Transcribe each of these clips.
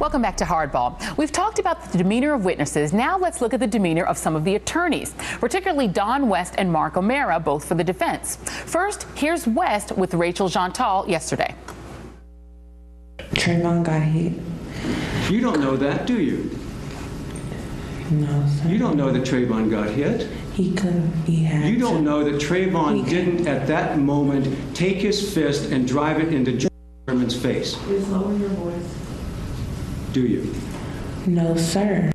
Welcome back to Hardball. We've talked about the demeanor of witnesses. Now let's look at the demeanor of some of the attorneys, particularly Don West and Mark O'Mara, both for the defense. First, here's West with Rachel Jeantel yesterday. Trayvon got hit. You don't know that, do you? No, sir. You don't know that Trayvon got hit. He could. He had You don't know that Trayvon didn't, at that moment, take his fist and drive it into Zimmerman's face. Please lower your voice. Do you? No, sir.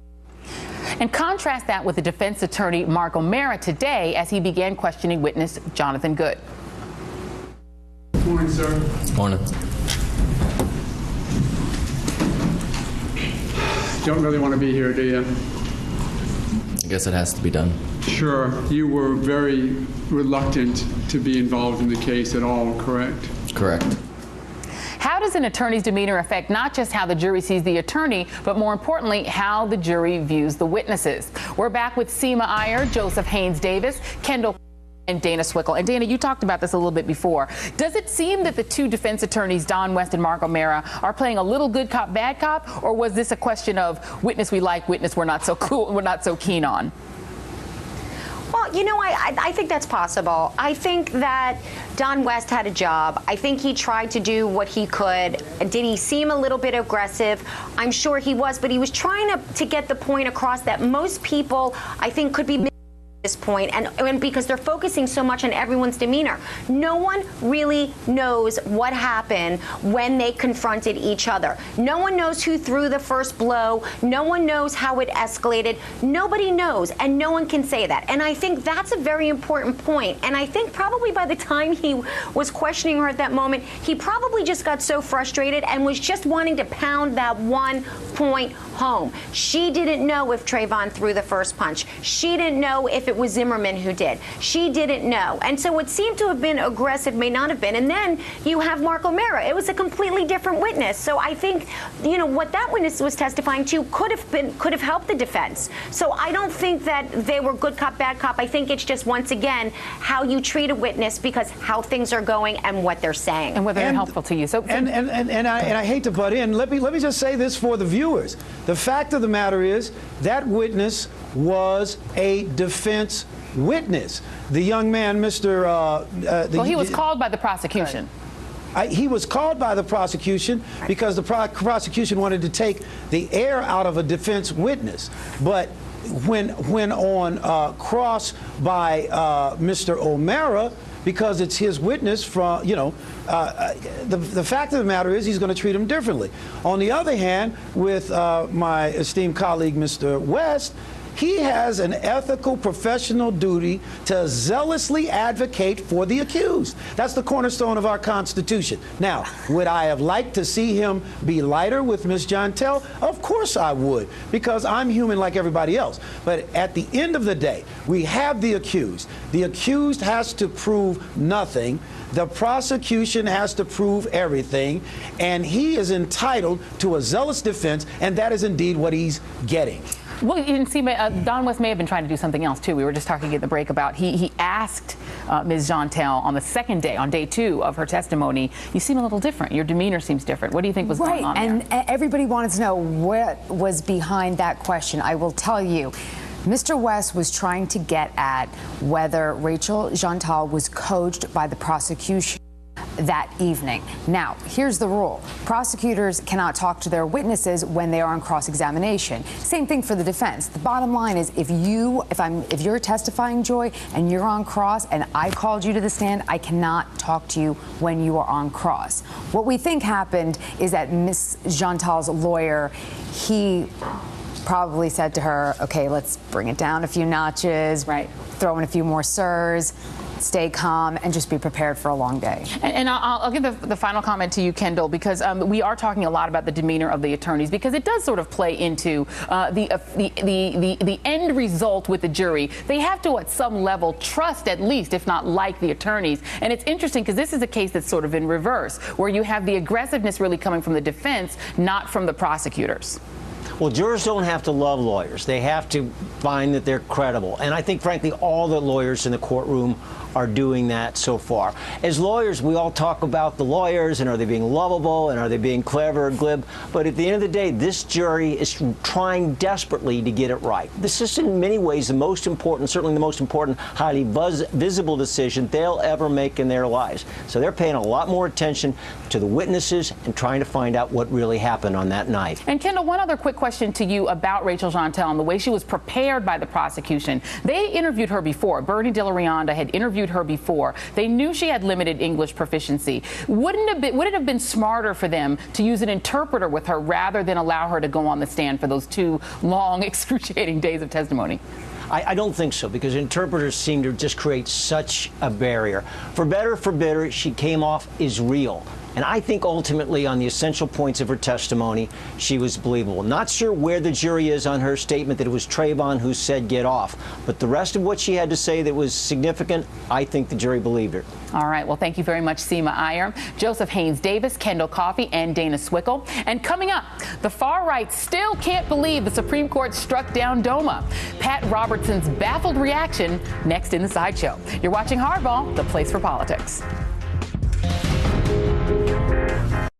And contrast that with the defense attorney Mark O'Mara today as he began questioning witness Jonathan Good. Good morning, sir. Morning. Don't really want to be here, do you? I guess it has to be done. Sure. You were very reluctant to be involved in the case at all, correct? Correct. How does an attorney's demeanor affect not just how the jury sees the attorney, but more importantly, how the jury views the witnesses? We're back with Seema Iyer, Joseph Haynes Davis, Kendall, and Dana Swickle. And Dana, you talked about this a little bit before. Does it seem that the two defense attorneys, Don West and Mark O'Mara, are playing a little good cop, bad cop, or was this a question of witness we like, witness we're not so cool, we're not so keen on? Well, you know, I think that's possible. I think that Don West had a job. I think he tried to do what he could. Did he seem a little bit aggressive? I'm sure he was, but he was trying to get the point across that most people, I think, could be this point, and because they're focusing so much on everyone's demeanor. No one really knows what happened when they confronted each other. No one knows who threw the first blow. No one knows how it escalated. Nobody knows, and no one can say that. And I think that's a very important point. And I think probably by the time he was questioning her at that moment, he probably just got so frustrated and was just wanting to pound that one point home. She didn't know if Trayvon threw the first punch. She didn't know if it was Zimmerman who did. She didn't know. And so what seemed to have been aggressive may not have been. And then you have Mark O'Mara. It was a completely different witness. So I think, you know, what that witness was testifying to could have helped the defense. So I don't think that they were good cop, bad cop. I think it's just, once again, how you treat a witness because how things are going and what they're saying. And whether they're helpful to you. So and I hate to butt in. Let me just say this for the viewers. The fact of the matter is that witness was a defense witness. The young man, Mr. Well, he was called by the prosecution. He was called by the prosecution because the prosecution wanted to take the air out of a defense witness. But when on cross by Mr. O'Mara, because it's his witness from, you know, the fact of the matter is he's going to treat him differently. On the other hand, with my esteemed colleague, Mr. West, he has an ethical, professional duty to zealously advocate for the accused. That's the cornerstone of our Constitution. Now, would I have liked to see him be lighter with Ms. Jeantel? Of course I would, because I'm human like everybody else. But at the end of the day, we have the accused. The accused has to prove nothing. The prosecution has to prove everything, and he is entitled to a zealous defense, and that is indeed what he's getting. Well, you can see Don West may have been trying to do something else, too. We were just talking at the break about he asked Ms. Jeantel on the second day, on day 2 of her testimony, you seem a little different. Your demeanor seems different. What do you think was going on and there? Everybody wanted to know what was behind that question. I will tell you. Mr. West was trying to get at whether Rachel Jeantel was coached by the prosecution that evening. Now, here's the rule. Prosecutors cannot talk to their witnesses when they are on cross-examination. Same thing for the defense. The bottom line is if you're testifying, Joy, and you're on cross and I called you to the stand, I cannot talk to you when you are on cross. What we think happened is that Ms. Jeantel's lawyer, he probably said to her, okay, let's bring it down a few notches, right? Throw in a few more sirs, stay calm, and just be prepared for a long day. And I'll give the final comment to you, Kendall, because we are talking a lot about the demeanor of the attorneys, because it does sort of play into the end result with the jury. They have to, at some level, trust at least, if not like, the attorneys. And it's interesting because this is a case that's sort of in reverse, where you have the aggressiveness really coming from the defense, not from the prosecutors. Well, jurors don't have to love lawyers. They have to find that they're credible. And I think, frankly, all the lawyers in the courtroom are doing that so far. As lawyers, we all talk about the lawyers and are they being lovable and are they being clever or glib, but at the end of the day, this jury is trying desperately to get it right. This is in many ways the most important, certainly the most important, highly visible decision they'll ever make in their lives. So they're paying a lot more attention to the witnesses and trying to find out what really happened on that night. And Kendall, one other quick question to you about Rachel Jeantel and the way she was prepared by the prosecution. They interviewed her before. Bernie De La Rianda had interviewed her before. They knew she had limited English proficiency. Would it have been smarter for them to use an interpreter with her rather than allow her to go on the stand for those 2 long, excruciating days of testimony? I don't think so, because interpreters seem to just create such a barrier. For better, for bitter, she came off as real. And I think ultimately on the essential points of her testimony, she was believable. Not sure where the jury is on her statement that it was Trayvon who said get off. But the rest of what she had to say that was significant, I think the jury believed her. All right. Well, thank you very much, Seema Iyer, Joseph Haynes Davis, Kendall Coffey, and Dana Swickle. And coming up, the far right still can't believe the Supreme Court struck down DOMA. Pat Robertson's baffled reaction next in the sideshow. You're watching Hardball, the place for politics.